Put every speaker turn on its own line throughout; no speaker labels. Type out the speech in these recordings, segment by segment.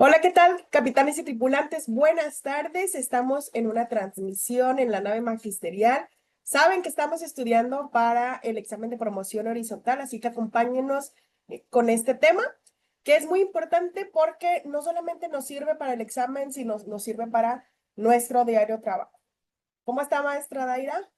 Hola, ¿qué tal, capitanes y tripulantes? Buenas tardes. Estamos en una transmisión en la nave magisterial. Saben que estamos estudiando para el examen de promoción horizontal, así que acompáñenos con este tema, que es muy importante porque no solamente nos sirve para el examen, sino nos sirve para nuestro diario trabajo. ¿Cómo está, maestra Daira?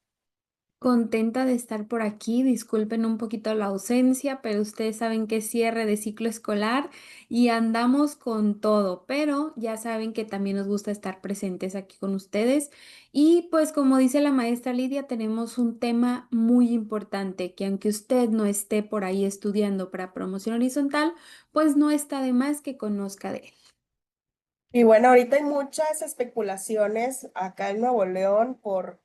Contenta de estar por aquí. Disculpen un poquito la ausencia, pero ustedes saben que es cierre de ciclo escolar y andamos con todo, pero ya saben que también nos gusta estar presentes aquí con ustedes. Y pues como dice la maestra Lidia, tenemos un tema muy importante que aunque usted no esté por ahí estudiando para promoción horizontal, pues no está de más que conozca de él.
Y bueno, ahorita hay muchas especulaciones acá en Nuevo León por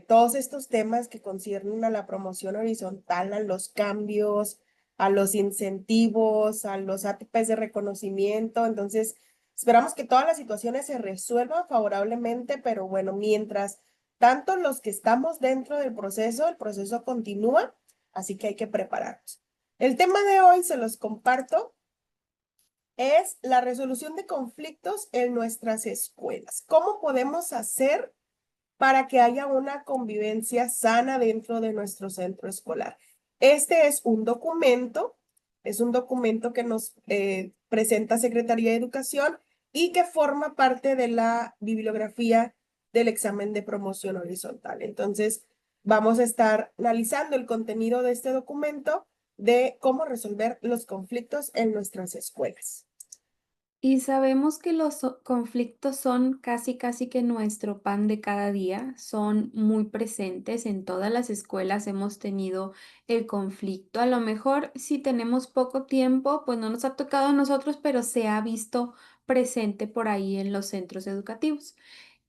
todos estos temas que conciernen a la promoción horizontal, a los cambios, a los incentivos, a los ATPs de reconocimiento. Entonces, esperamos que todas las situaciones se resuelvan favorablemente, pero bueno, mientras tanto los que estamos dentro del proceso, el proceso continúa, así que hay que prepararnos. El tema de hoy se los comparto es la resolución de conflictos en nuestras escuelas. ¿Cómo podemos hacer para que haya una convivencia sana dentro de nuestro centro escolar? Este es un documento que nos presenta Secretaría de Educación y que forma parte de la bibliografía del examen de promoción horizontal. Entonces, vamos a estar analizando el contenido de este documento de cómo resolver los conflictos en nuestras escuelas.
Y sabemos que los conflictos son casi que nuestro pan de cada día, son muy presentes en todas las escuelas, hemos tenido el conflicto. A lo mejor si tenemos poco tiempo, pues no nos ha tocado a nosotros, pero se ha visto presente por ahí en los centros educativos.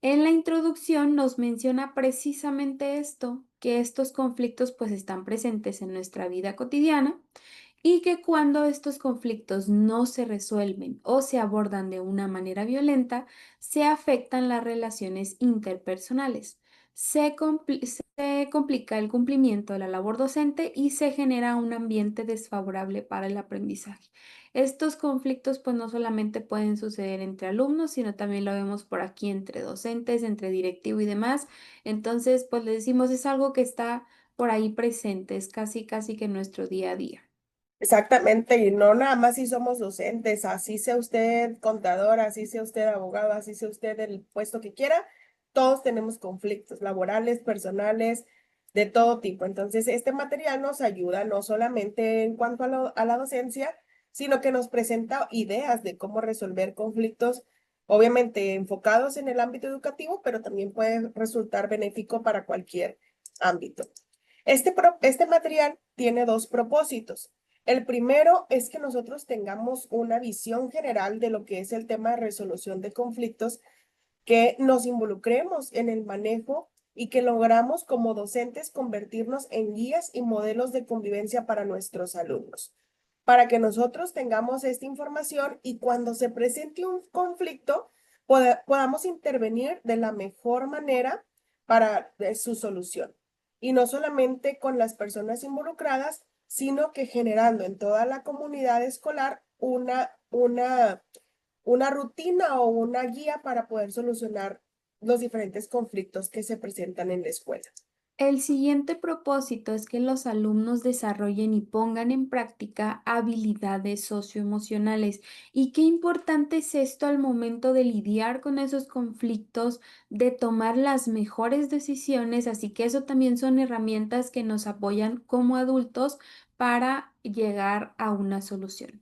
En la introducción nos menciona precisamente esto, que estos conflictos pues están presentes en nuestra vida cotidiana y que cuando estos conflictos no se resuelven o se abordan de una manera violenta, se afectan las relaciones interpersonales. Se complica el cumplimiento de la labor docente y se genera un ambiente desfavorable para el aprendizaje. Estos conflictos pues no solamente pueden suceder entre alumnos, sino también lo vemos por aquí entre docentes, entre directivo y demás. Entonces, pues le decimos, es algo que está por ahí presente, es casi que nuestro día a día.
Exactamente, y no nada más si somos docentes, así sea usted contador, así sea usted abogado, así sea usted el puesto que quiera, todos tenemos conflictos laborales, personales, de todo tipo. Entonces, este material nos ayuda no solamente en cuanto a, a la docencia, sino que nos presenta ideas de cómo resolver conflictos, obviamente enfocados en el ámbito educativo, pero también puede resultar benéfico para cualquier ámbito. Este material tiene dos propósitos. El primero es que nosotros tengamos una visión general de lo que es el tema de resolución de conflictos, que nos involucremos en el manejo y que logramos como docentes convertirnos en guías y modelos de convivencia para nuestros alumnos, para que nosotros tengamos esta información y cuando se presente un conflicto podamos intervenir de la mejor manera para su solución. Y no solamente con las personas involucradas, sino que generando en toda la comunidad escolar una rutina o una guía para poder solucionar los diferentes conflictos que se presentan en la escuela.
El siguiente propósito es que los alumnos desarrollen y pongan en práctica habilidades socioemocionales. ¿Y qué importante es esto al momento de lidiar con esos conflictos, de tomar las mejores decisiones? Así que eso también son herramientas que nos apoyan como adultos para llegar a una solución.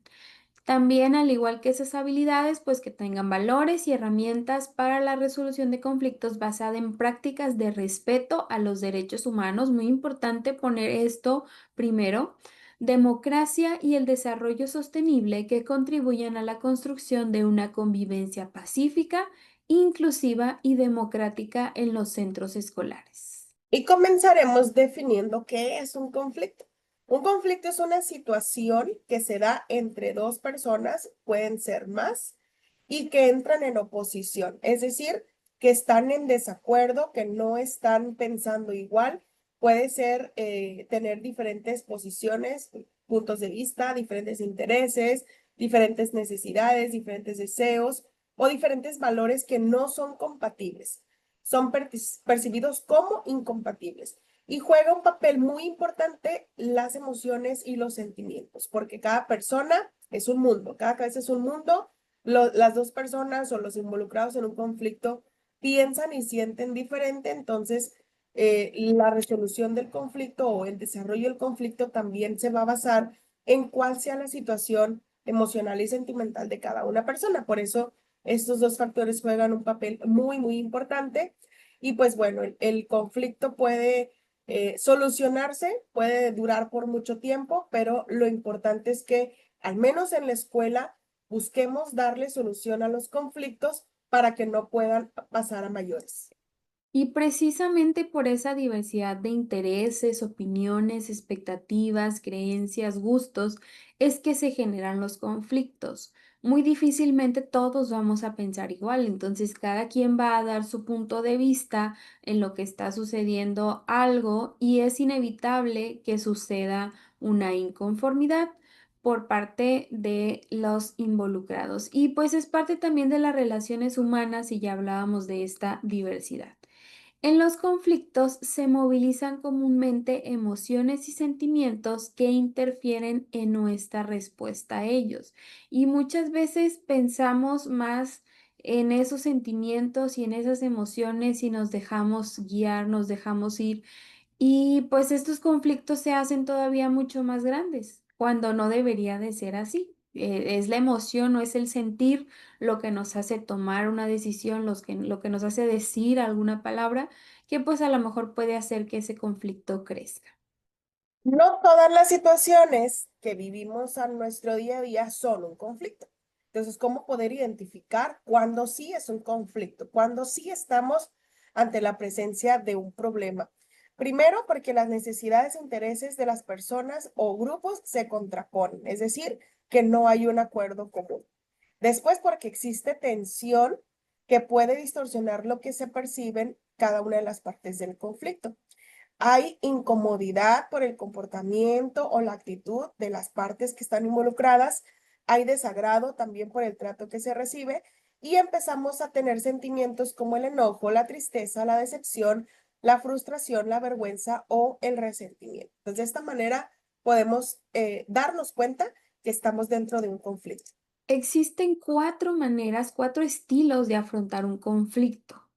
También, al igual que esas habilidades, pues que tengan valores y herramientas para la resolución de conflictos basada en prácticas de respeto a los derechos humanos. Muy importante poner esto primero. Democracia y el desarrollo sostenible que contribuyan a la construcción de una convivencia pacífica, inclusiva y democrática en los centros escolares.
Y comenzaremos definiendo qué es un conflicto. Un conflicto es una situación que se da entre dos personas, pueden ser más, y que entran en oposición, es decir, que están en desacuerdo, que no están pensando igual. Puede ser tener diferentes posiciones, puntos de vista, diferentes intereses, diferentes necesidades, diferentes deseos o diferentes valores que no son compatibles. Son percibidos como incompatibles. Y juega un papel muy importante las emociones y los sentimientos, porque cada persona es un mundo, cada cabeza es un mundo. Las dos personas o los involucrados en un conflicto piensan y sienten diferente, entonces la resolución del conflicto o el desarrollo del conflicto también se va a basar en cuál sea la situación emocional y sentimental de cada una persona. Por eso estos dos factores juegan un papel muy, muy importante. Y pues bueno, el conflicto puede solucionarse, puede durar por mucho tiempo, pero lo importante es que al menos en la escuela busquemos darle solución a los conflictos para que no puedan pasar a mayores.
Y precisamente por esa diversidad de intereses, opiniones, expectativas, creencias, gustos, es que se generan los conflictos. Muy difícilmente todos vamos a pensar igual, entonces cada quien va a dar su punto de vista en lo que está sucediendo algo y es inevitable que suceda una inconformidad por parte de los involucrados. Y pues es parte también de las relaciones humanas y ya hablábamos de esta diversidad. En los conflictos se movilizan comúnmente emociones y sentimientos que interfieren en nuestra respuesta a ellos. Y muchas veces pensamos más en esos sentimientos y en esas emociones y nos dejamos guiar, nos dejamos ir y pues estos conflictos se hacen todavía mucho más grandes, cuando no debería de ser así. Es la emoción, no es el sentir lo que nos hace tomar una decisión, lo que nos hace decir alguna palabra, que pues a lo mejor puede hacer que ese conflicto crezca.
No todas las situaciones que vivimos a nuestro día a día son un conflicto. Entonces, ¿cómo poder identificar cuándo sí es un conflicto, cuándo sí estamos ante la presencia de un problema? Primero, porque las necesidades e intereses de las personas o grupos se contraponen, es decir, que no hay un acuerdo común. Después, porque existe tensión que puede distorsionar lo que se perciben cada una de las partes del conflicto. Hay incomodidad por el comportamiento o la actitud de las partes que están involucradas. Hay desagrado también por el trato que se recibe y empezamos a tener sentimientos como el enojo, la tristeza, la decepción, la frustración, la vergüenza o el resentimiento. Entonces, de esta manera podemos darnos cuenta que estamos dentro de un conflicto.
Existen cuatro maneras, cuatro estilos de afrontar un conflicto.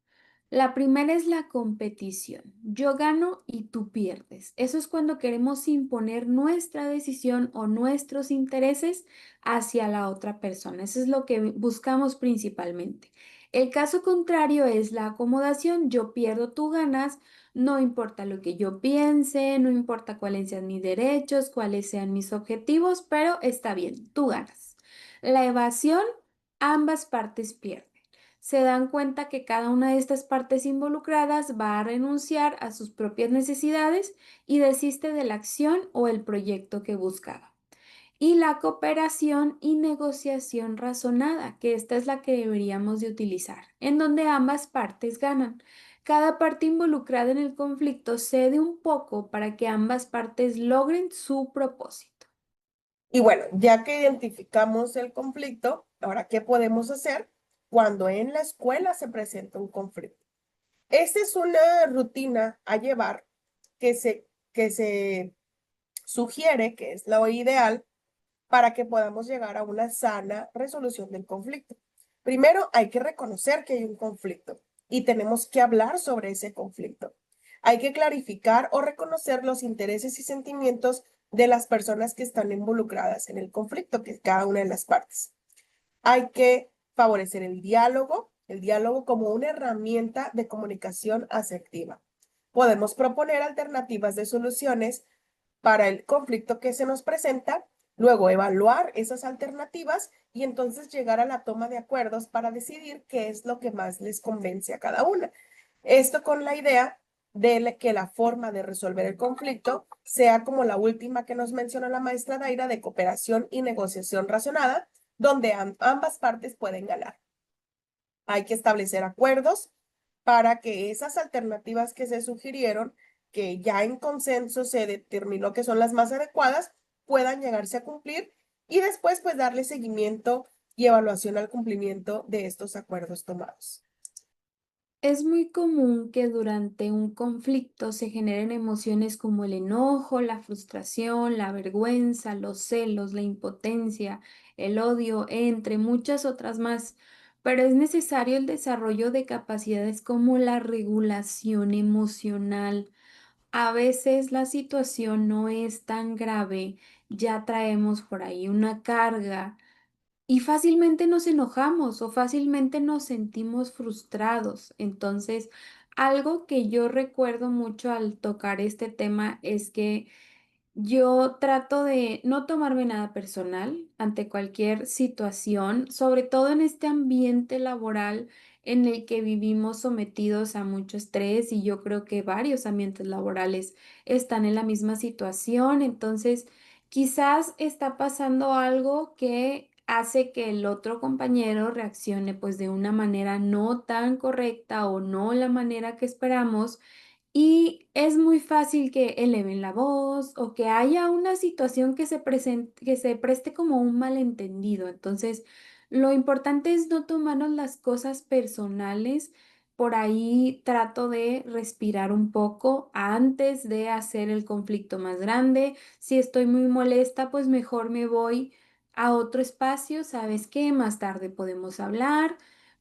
La primera es la competición. Yo gano y tú pierdes. Eso es cuando queremos imponer nuestra decisión o nuestros intereses hacia la otra persona. Eso es lo que buscamos principalmente. El caso contrario es la acomodación. Yo pierdo, tú ganas. No importa lo que yo piense, no importa cuáles sean mis derechos, cuáles sean mis objetivos, pero está bien, tú ganas. La evasión, ambas partes pierden. Se dan cuenta que cada una de estas partes involucradas va a renunciar a sus propias necesidades y desiste de la acción o el proyecto que buscaba. Y la cooperación y negociación razonada, que esta es la que deberíamos de utilizar, en donde ambas partes ganan. Cada parte involucrada en el conflicto cede un poco para que ambas partes logren su propósito.
Y bueno, ya que identificamos el conflicto, ahora, ¿qué podemos hacer cuando en la escuela se presenta un conflicto? Esta es una rutina a llevar que se sugiere que es lo ideal para que podamos llegar a una sana resolución del conflicto. Primero, hay que reconocer que hay un conflicto y tenemos que hablar sobre ese conflicto. Hay que clarificar o reconocer los intereses y sentimientos de las personas que están involucradas en el conflicto, que es cada una de las partes. Hay que favorecer el diálogo como una herramienta de comunicación asertiva. Podemos proponer alternativas de soluciones para el conflicto que se nos presenta, luego evaluar esas alternativas y entonces llegar a la toma de acuerdos para decidir qué es lo que más les convence a cada una. Esto con la idea de que la forma de resolver el conflicto sea como la última que nos menciona la maestra Daira de cooperación y negociación razonada, donde ambas partes pueden ganar. Hay que establecer acuerdos para que esas alternativas que se sugirieron, que ya en consenso se determinó que son las más adecuadas, puedan llegarse a cumplir y después pues darle seguimiento y evaluación al cumplimiento de estos acuerdos tomados.
Es muy común que durante un conflicto se generen emociones como el enojo, la frustración, la vergüenza, los celos, la impotencia, el odio, entre muchas otras más. Pero es necesario el desarrollo de capacidades como la regulación emocional. A veces la situación no es tan grave, ya traemos por ahí una carga y fácilmente nos enojamos o fácilmente nos sentimos frustrados. Entonces, algo que yo recuerdo mucho al tocar este tema es que yo trato de no tomarme nada personal ante cualquier situación, sobre todo en este ambiente laboral en el que vivimos sometidos a mucho estrés y yo creo que varios ambientes laborales están en la misma situación. Entonces, quizás está pasando algo que hace que el otro compañero reaccione pues de una manera no tan correcta o no la manera que esperamos y es muy fácil que eleven la voz o que haya una situación que que se preste como un malentendido. Entonces, lo importante es no tomarnos las cosas personales. Por ahí trato de respirar un poco antes de hacer el conflicto más grande. Si estoy muy molesta, pues mejor me voy a otro espacio. ¿Sabes qué? Más tarde podemos hablar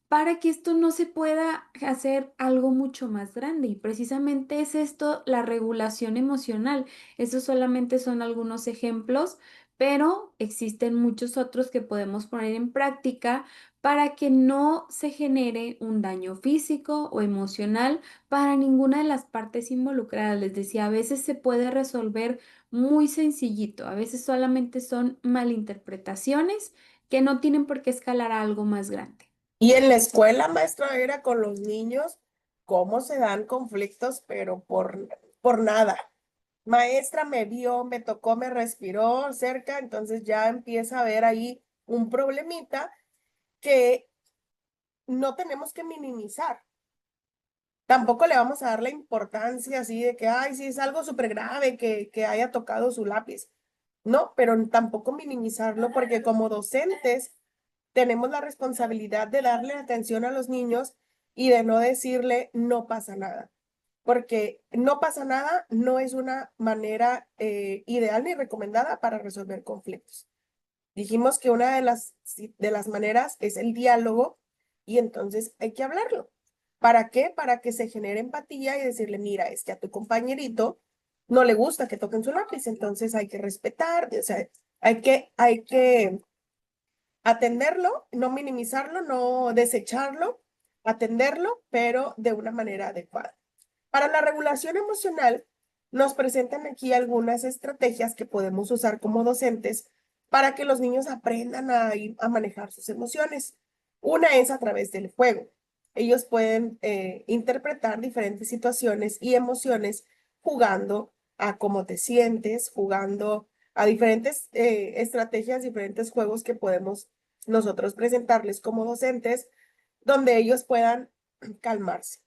para que esto no se pueda hacer algo mucho más grande. Y precisamente es esto la regulación emocional. Esos solamente son algunos ejemplos, pero existen muchos otros que podemos poner en práctica para que no se genere un daño físico o emocional para ninguna de las partes involucradas. Les decía, a veces se puede resolver muy sencillito, a veces solamente son malinterpretaciones que no tienen por qué escalar a algo más grande.
Y en la escuela, maestra, era con los niños, cómo se dan conflictos, pero por nada. Maestra me vio, me tocó, me respiró cerca, entonces ya empieza a haber ahí un problemita que no tenemos que minimizar. Tampoco le vamos a dar la importancia así de que, ay, sí, es algo súper grave que haya tocado su lápiz. No, pero tampoco minimizarlo porque como docentes tenemos la responsabilidad de darle atención a los niños y de no decirle no pasa nada, porque no pasa nada no es una manera ideal ni recomendada para resolver conflictos. Dijimos que una de de las maneras es el diálogo y entonces hay que hablarlo. ¿Para qué? Para que se genere empatía y decirle, mira, es que a tu compañerito no le gusta que toquen su lápiz, entonces hay que respetar, o sea, hay que atenderlo, no minimizarlo, no desecharlo, atenderlo, pero de una manera adecuada. Para la regulación emocional, nos presentan aquí algunas estrategias que podemos usar como docentes para que los niños aprendan a manejar sus emociones. Una es a través del juego. Ellos pueden interpretar diferentes situaciones y emociones jugando a cómo te sientes, jugando a diferentes estrategias, diferentes juegos que podemos nosotros presentarles como docentes, donde ellos puedan calmarse.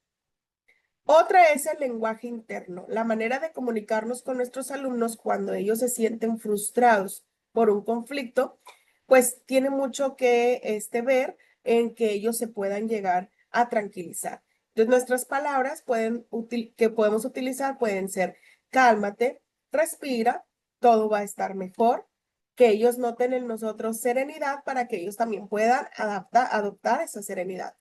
Otra es el lenguaje interno, la manera de comunicarnos con nuestros alumnos cuando ellos se sienten frustrados por un conflicto, pues tiene mucho que ver en que ellos se puedan llegar a tranquilizar. Entonces, nuestras palabras que podemos utilizar pueden ser cálmate, respira, todo va a estar mejor, que ellos noten en nosotros serenidad para que ellos también puedan adoptar esa serenidad.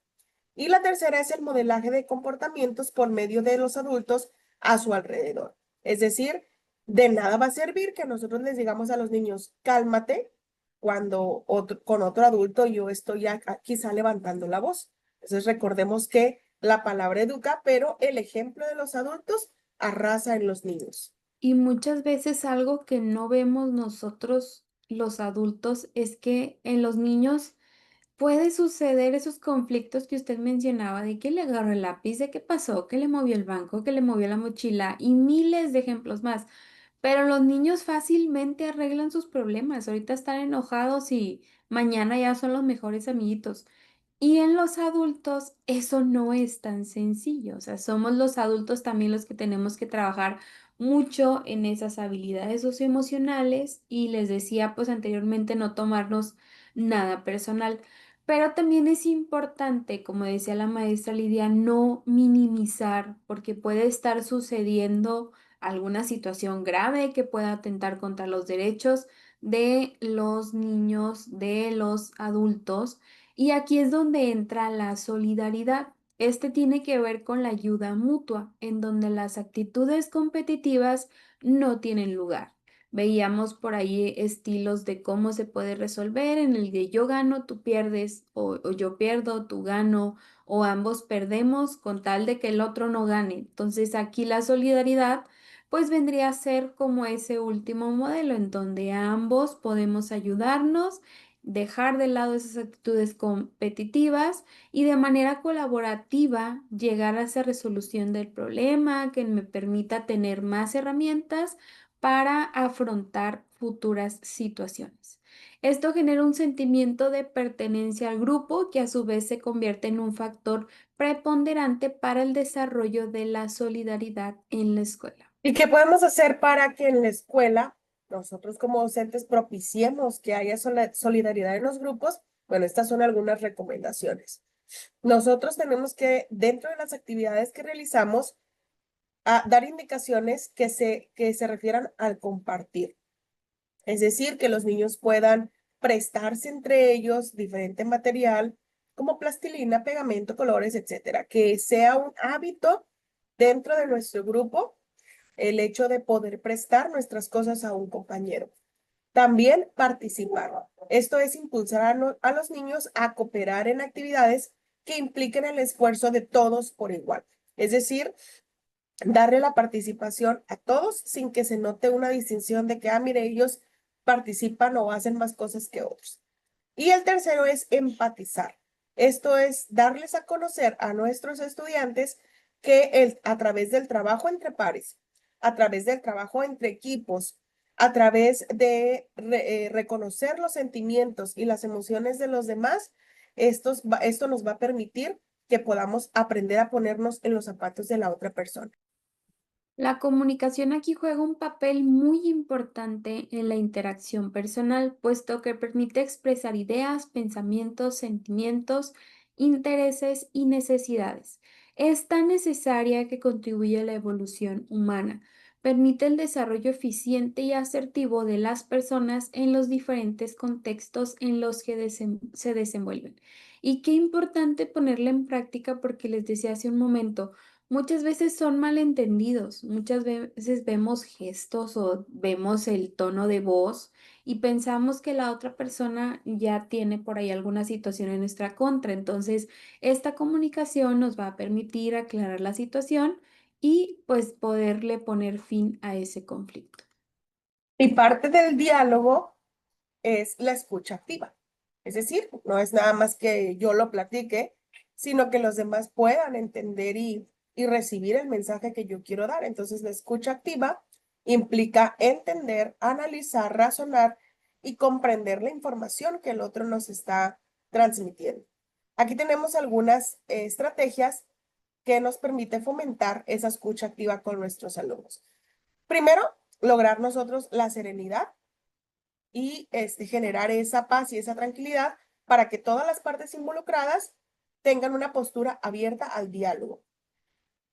Y la tercera es el modelaje de comportamientos por medio de los adultos a su alrededor. Es decir, de nada va a servir que nosotros les digamos a los niños, cálmate, cuando con otro adulto yo estoy ya quizá levantando la voz. Entonces recordemos que la palabra educa, pero el ejemplo de los adultos arrasa en los niños.
Y muchas veces algo que no vemos nosotros, los adultos, es que en los niños puede suceder esos conflictos que usted mencionaba, de que le agarró el lápiz, de qué pasó, que le movió el banco, que le movió la mochila y miles de ejemplos más. Pero los niños fácilmente arreglan sus problemas. Ahorita están enojados y mañana ya son los mejores amiguitos. Y en los adultos eso no es tan sencillo. O sea, somos los adultos también los que tenemos que trabajar mucho en esas habilidades socioemocionales y les decía pues anteriormente no tomarnos nada personal. Pero también es importante, como decía la maestra Lidia, no minimizar porque puede estar sucediendo alguna situación grave que pueda atentar contra los derechos de los niños, de los adultos. Y aquí es donde entra la solidaridad. Este tiene que ver con la ayuda mutua, en donde las actitudes competitivas no tienen lugar. Veíamos por ahí estilos de cómo se puede resolver en el de yo gano, tú pierdes, o yo pierdo, tú gano, o ambos perdemos con tal de que el otro no gane. Entonces aquí la solidaridad pues vendría a ser como ese último modelo en donde ambos podemos ayudarnos, dejar de lado esas actitudes competitivas y de manera colaborativa llegar a esa resolución del problema que me permita tener más herramientas para afrontar futuras situaciones. Esto genera un sentimiento de pertenencia al grupo que a su vez se convierte en un factor preponderante para el desarrollo de la solidaridad en la escuela.
¿Y qué podemos hacer para que en la escuela nosotros como docentes propiciemos que haya solidaridad en los grupos? Bueno, estas son algunas recomendaciones. Nosotros tenemos que, dentro de las actividades que realizamos, dar indicaciones que se refieran al compartir. Es decir, que los niños puedan prestarse entre ellos diferente material como plastilina, pegamento, colores, etcétera. Que sea un hábito dentro de nuestro grupo el hecho de poder prestar nuestras cosas a un compañero. También participar. Esto es impulsar a los niños a cooperar en actividades que impliquen el esfuerzo de todos por igual. Es decir, darle la participación a todos sin que se note una distinción de que, mire, ellos participan o hacen más cosas que otros. Y el tercero es empatizar. Esto es darles a conocer a nuestros estudiantes que a través del trabajo entre pares, a través del trabajo entre equipos, a través de reconocer los sentimientos y las emociones de los demás, esto nos va a permitir que podamos aprender a ponernos en los zapatos de la otra persona.
La comunicación aquí juega un papel muy importante en la interacción personal, puesto que permite expresar ideas, pensamientos, sentimientos, intereses y necesidades. Es tan necesaria que contribuye a la evolución humana, permite el desarrollo eficiente y asertivo de las personas en los diferentes contextos en los que se desenvuelven. Y qué importante ponerla en práctica porque les decía hace un momento, muchas veces son malentendidos, muchas veces vemos gestos o vemos el tono de voz y pensamos que la otra persona ya tiene por ahí alguna situación en nuestra contra. Entonces, esta comunicación nos va a permitir aclarar la situación y pues poderle poner fin a ese conflicto.
Y parte del diálogo es la escucha activa. Es decir, no es nada más que yo lo platique, sino que los demás puedan entender y recibir el mensaje que yo quiero dar. Entonces, la escucha activa implica entender, analizar, razonar y comprender la información que el otro nos está transmitiendo. Aquí tenemos algunas estrategias que nos permiten fomentar esa escucha activa con nuestros alumnos. Primero, lograr nosotros la serenidad y generar esa paz y esa tranquilidad para que todas las partes involucradas tengan una postura abierta al diálogo.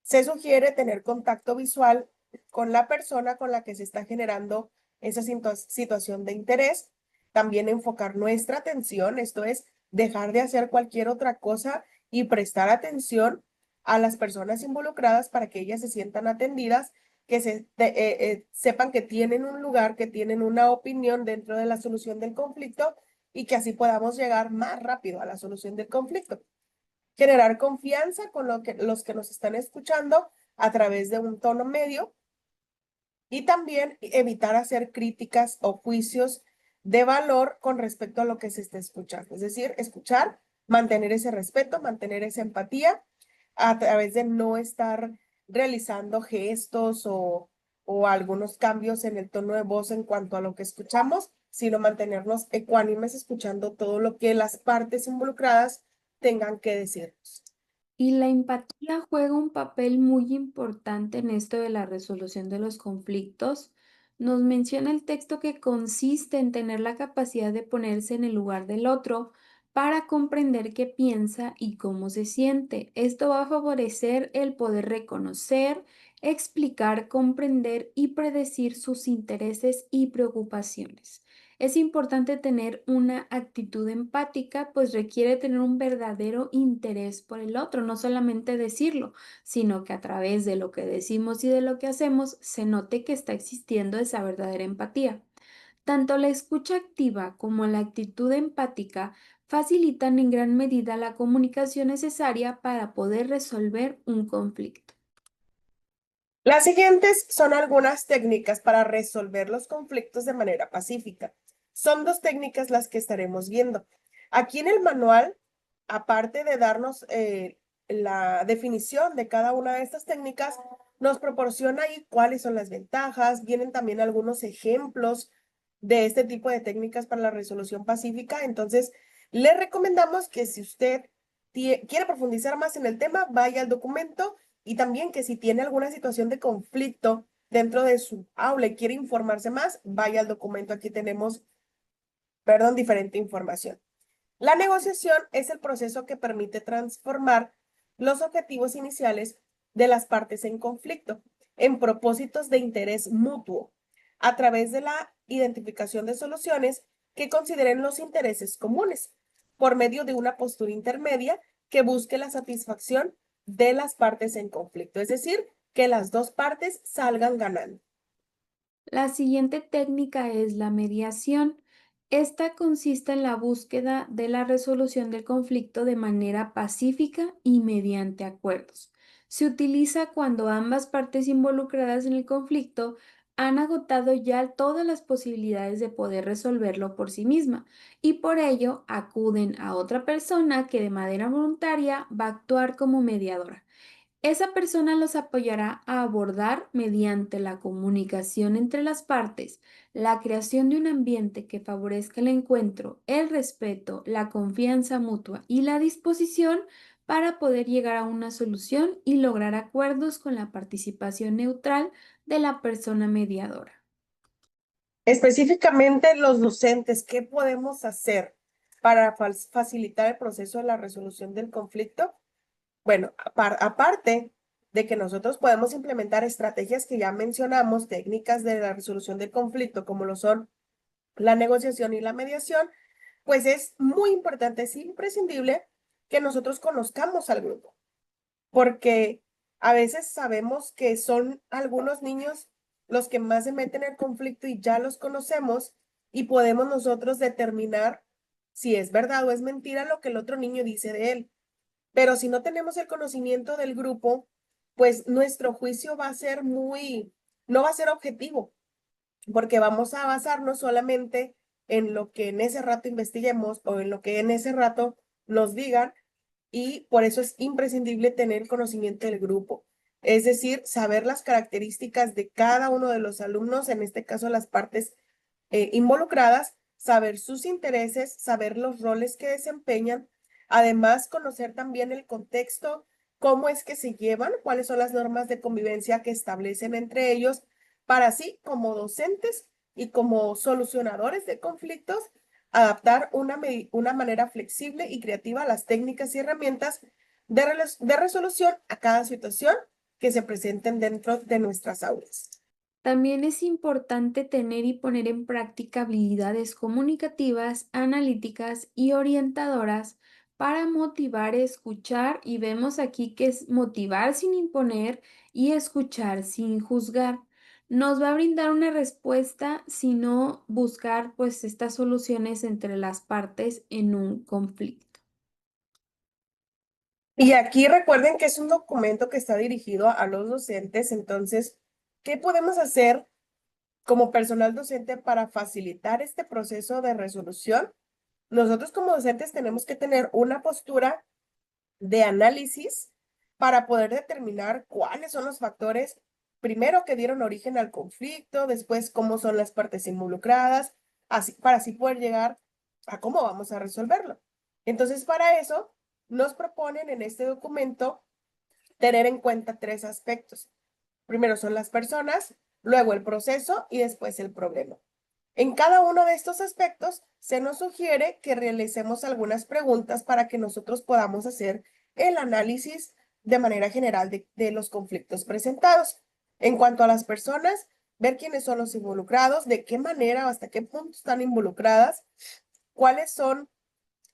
Se sugiere tener contacto visual con la persona con la que se está generando esa situación de interés. También enfocar nuestra atención, esto es, dejar de hacer cualquier otra cosa y prestar atención a las personas involucradas para que ellas se sientan atendidas, que sepan que tienen un lugar, que tienen una opinión dentro de la solución del conflicto y que así podamos llegar más rápido a la solución del conflicto. Generar confianza con los que nos están escuchando a través de un tono medio y también evitar hacer críticas o juicios de valor con respecto a lo que se está escuchando. Es decir, escuchar, mantener ese respeto, mantener esa empatía a través de no estar realizando gestos o algunos cambios en el tono de voz en cuanto a lo que escuchamos, sino mantenernos ecuánimes escuchando todo lo que las partes involucradas tengan que decirnos.
Y la empatía juega un papel muy importante en esto de la resolución de los conflictos. Nos menciona el texto que consiste en tener la capacidad de ponerse en el lugar del otro para comprender qué piensa y cómo se siente. Esto va a favorecer el poder reconocer, explicar, comprender y predecir sus intereses y preocupaciones. Es importante tener una actitud empática, pues requiere tener un verdadero interés por el otro, no solamente decirlo, sino que a través de lo que decimos y de lo que hacemos se note que está existiendo esa verdadera empatía. Tanto la escucha activa como la actitud empática facilitan en gran medida la comunicación necesaria para poder resolver un conflicto.
Las siguientes son algunas técnicas para resolver los conflictos de manera pacífica. Son dos técnicas las que estaremos viendo. Aquí en el manual, aparte de darnos la definición de cada una de estas técnicas, nos proporciona ahí cuáles son las ventajas. Vienen también algunos ejemplos de este tipo de técnicas para la resolución pacífica. Entonces, le recomendamos que si usted quiere profundizar más en el tema, vaya al documento y también que si tiene alguna situación de conflicto dentro de su aula y quiere informarse más, vaya al documento. Aquí tenemos, perdón, diferente información. La negociación es el proceso que permite transformar los objetivos iniciales de las partes en conflicto en propósitos de interés mutuo a través de la identificación de soluciones que consideren los intereses comunes por medio de una postura intermedia que busque la satisfacción de las partes en conflicto, es decir, que las dos partes salgan ganando.
La siguiente técnica es la mediación. Esta consiste en la búsqueda de la resolución del conflicto de manera pacífica y mediante acuerdos. Se utiliza cuando ambas partes involucradas en el conflicto han agotado ya todas las posibilidades de poder resolverlo por sí misma y por ello acuden a otra persona que de manera voluntaria va a actuar como mediadora. Esa persona los apoyará a abordar mediante la comunicación entre las partes, la creación de un ambiente que favorezca el encuentro, el respeto, la confianza mutua y la disposición para poder llegar a una solución y lograr acuerdos con la participación neutral de la persona mediadora.
Específicamente los docentes, ¿qué podemos hacer para facilitar el proceso de la resolución del conflicto? Bueno, aparte de que nosotros podemos implementar estrategias que ya mencionamos, técnicas de la resolución del conflicto, como lo son la negociación y la mediación, pues es muy importante, es imprescindible que nosotros conozcamos al grupo, porque a veces sabemos que son algunos niños los que más se meten en el conflicto y ya los conocemos y podemos nosotros determinar si es verdad o es mentira lo que el otro niño dice de él. Pero si no tenemos el conocimiento del grupo, pues nuestro juicio va a ser no va a ser objetivo, porque vamos a basarnos solamente en lo que en ese rato investiguemos o en lo que en ese rato nos digan, y por eso es imprescindible tener conocimiento del grupo. Es decir, saber las características de cada uno de los alumnos, en este caso las partes involucradas, saber sus intereses, saber los roles que desempeñan, además conocer también el contexto, cómo es que se llevan, cuáles son las normas de convivencia que establecen entre ellos, para así como docentes y como solucionadores de conflictos, adaptar una manera flexible y creativa a las técnicas y herramientas de resolución a cada situación que se presenten dentro de nuestras aulas.
También es importante tener y poner en práctica habilidades comunicativas, analíticas y orientadoras para motivar, escuchar, y vemos aquí que es motivar sin imponer y escuchar sin juzgar. Nos va a brindar una respuesta, sino buscar pues estas soluciones entre las partes en un conflicto.
Y aquí recuerden que es un documento que está dirigido a los docentes, entonces, ¿qué podemos hacer como personal docente para facilitar este proceso de resolución? Nosotros como docentes tenemos que tener una postura de análisis para poder determinar cuáles son los factores, primero que dieron origen al conflicto, después cómo son las partes involucradas, así, para así poder llegar a cómo vamos a resolverlo. Entonces, para eso nos proponen en este documento tener en cuenta tres aspectos. Primero son las personas, luego el proceso y después el problema. En cada uno de estos aspectos se nos sugiere que realicemos algunas preguntas para que nosotros podamos hacer el análisis de manera general de los conflictos presentados. En cuanto a las personas, ver quiénes son los involucrados, de qué manera o hasta qué punto están involucradas, cuáles son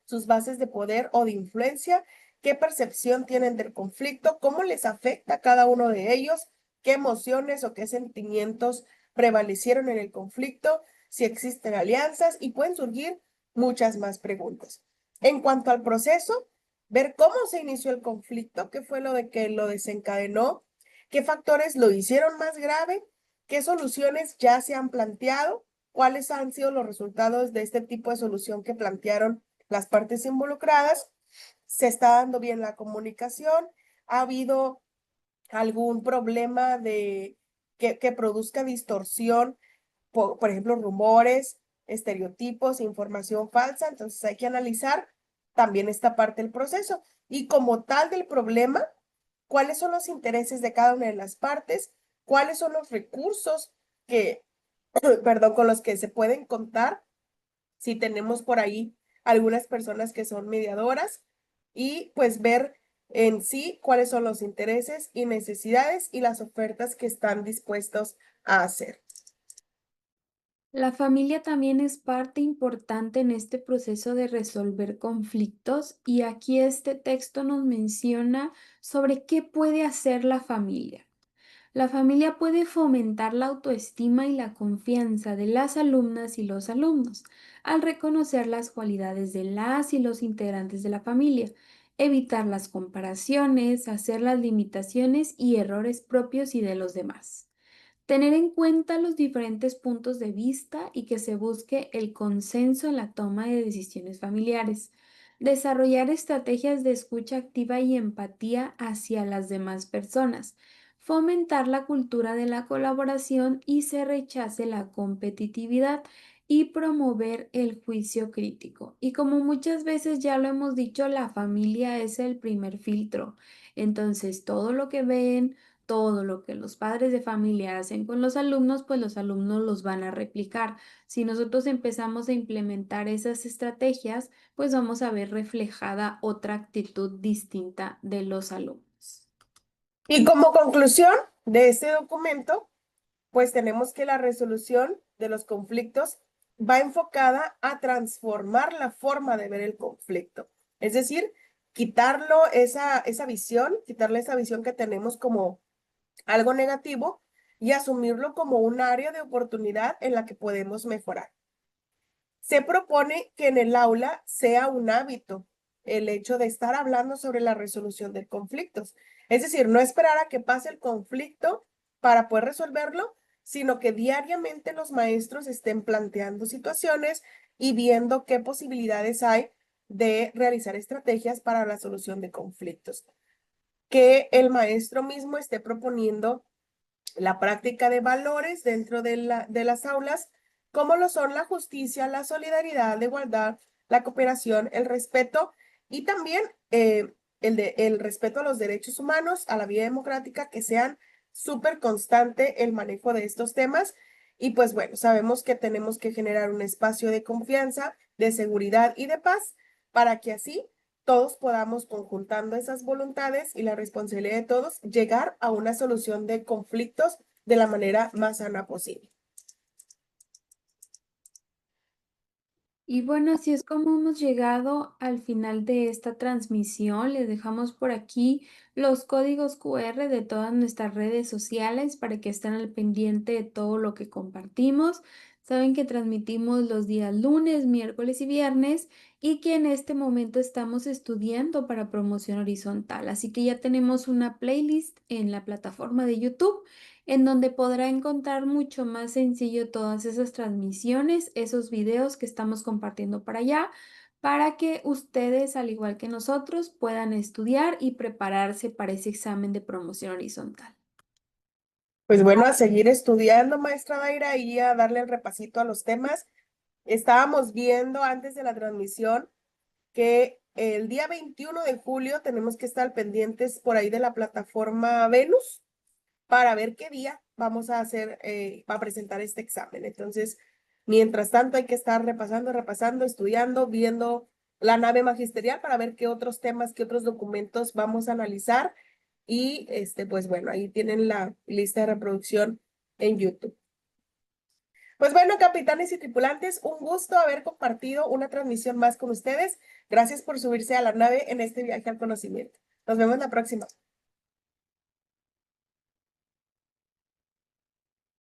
sus bases de poder o de influencia, qué percepción tienen del conflicto, cómo les afecta a cada uno de ellos, qué emociones o qué sentimientos prevalecieron en el conflicto, si existen alianzas y pueden surgir muchas más preguntas. En cuanto al proceso, ver cómo se inició el conflicto, qué fue lo de que lo desencadenó, qué factores lo hicieron más grave, qué soluciones ya se han planteado, cuáles han sido los resultados de este tipo de solución que plantearon las partes involucradas, se está dando bien la comunicación, ha habido algún problema de que produzca distorsión, por ejemplo, rumores, estereotipos, información falsa, entonces hay que analizar también esta parte del proceso y como tal del problema, cuáles son los intereses de cada una de las partes, cuáles son los recursos que, perdón, con los que se pueden contar si tenemos por ahí algunas personas que son mediadoras y pues ver en sí cuáles son los intereses y necesidades y las ofertas que están dispuestos a hacer.
La familia también es parte importante en este proceso de resolver conflictos y aquí este texto nos menciona sobre qué puede hacer la familia. La familia puede fomentar la autoestima y la confianza de las alumnas y los alumnos al reconocer las cualidades de las y los integrantes de la familia, evitar las comparaciones, hacer las limitaciones y errores propios y de los demás. Tener en cuenta los diferentes puntos de vista y que se busque el consenso en la toma de decisiones familiares. Desarrollar estrategias de escucha activa y empatía hacia las demás personas. Fomentar la cultura de la colaboración y se rechace la competitividad y promover el juicio crítico. Y como muchas veces ya lo hemos dicho, la familia es el primer filtro. Entonces, todo lo que ven, todo lo que los padres de familia hacen con los alumnos, pues los alumnos los van a replicar. Si nosotros empezamos a implementar esas estrategias, pues vamos a ver reflejada otra actitud distinta de los alumnos.
Y como conclusión de este documento, pues tenemos que la resolución de los conflictos va enfocada a transformar la forma de ver el conflicto. Es decir, quitarlo esa visión, quitarle esa visión que tenemos como algo negativo y asumirlo como un área de oportunidad en la que podemos mejorar. Se propone que en el aula sea un hábito el hecho de estar hablando sobre la resolución de conflictos. Es decir, no esperar a que pase el conflicto para poder resolverlo, sino que diariamente los maestros estén planteando situaciones y viendo qué posibilidades hay de realizar estrategias para la solución de conflictos. Que el maestro mismo esté proponiendo la práctica de valores dentro de las aulas, como lo son la justicia, la solidaridad, la igualdad, la cooperación, el respeto y también el respeto a los derechos humanos, a la vida democrática, que sean súper constante el manejo de estos temas. Y pues bueno, sabemos que tenemos que generar un espacio de confianza, de seguridad y de paz para que así todos podamos, conjuntando esas voluntades y la responsabilidad de todos, llegar a una solución de conflictos de la manera más sana posible.
Y bueno, así es como hemos llegado al final de esta transmisión. Les dejamos por aquí los códigos QR de todas nuestras redes sociales para que estén al pendiente de todo lo que compartimos. Saben que transmitimos los días lunes, miércoles y viernes y que en este momento estamos estudiando para promoción horizontal. Así que ya tenemos una playlist en la plataforma de YouTube en donde podrá encontrar mucho más sencillo todas esas transmisiones, esos videos que estamos compartiendo para allá, para que ustedes, al igual que nosotros, puedan estudiar y prepararse para ese examen de promoción horizontal.
Pues bueno, a seguir estudiando, maestra Daira, y a darle el repasito a los temas. Estábamos viendo antes de la transmisión que el día 21 de julio tenemos que estar pendientes por ahí de la plataforma Venus para ver qué día vamos a hacer, a presentar este examen. Entonces, mientras tanto, hay que estar repasando, estudiando, viendo la nave magisterial para ver qué otros temas, qué otros documentos vamos a analizar. Y pues bueno, ahí tienen la lista de reproducción en YouTube. Pues bueno, capitanes y tripulantes, un gusto haber compartido una transmisión más con ustedes. Gracias por subirse a la nave en este viaje al conocimiento. Nos vemos la próxima.